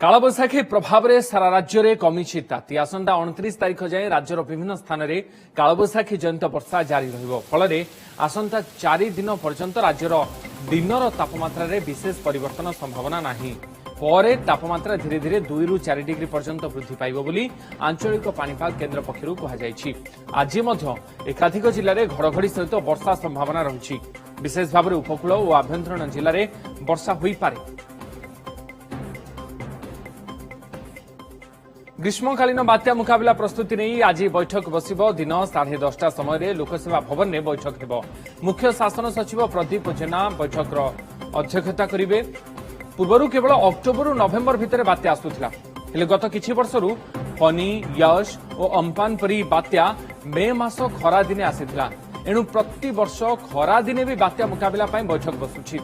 कालबैशाखी प्रभाव में सारा राज्य में कमी ताती आसंता 29 तारीख जाए राज्यर विभिन्न स्थान में कालबैशाखी जनित वर्षा जारी फल आसंता 4 दिन पर्यंत राज्यर दिनर तापमात्रा रे विशेष परिवर्तन संभावना नहीं पर तापमात्रा धीरे धीरे 2 ରୁ 4 डिग्री पर्यंत वृद्धि पाइब बोली आंचलिक पाणीपाग केन्द्र पक्षर कहुଯାଇଛି। आज एकाधिक जिले में घड़घड़ी सहित वर्षा संभावना रही विशेष भाव में उपकूल और आभ्यंतरण जिले में वर्षा हो पारे। ग्रीष्मकालीन बात्या मुकाबला प्रस्तुति नहीं आज बैठक बसिब दिन 10:30 समय लोकसेवा भवन में बैठक हो। मुख्य शासन सचिव प्रदीप जेना बैठक अध्यक्षता करेंगे। पूर्व केवल अक्टोबर और नवेम्बर भितर बात्या आसूला गत किछि वर्षरू फनी यश और अम्पान परी बात्या मे मास खरा दिने आसीथिला। एणु प्रति वर्ष खरा दिने भी बात्या मुकाबला बैठक बसुछि।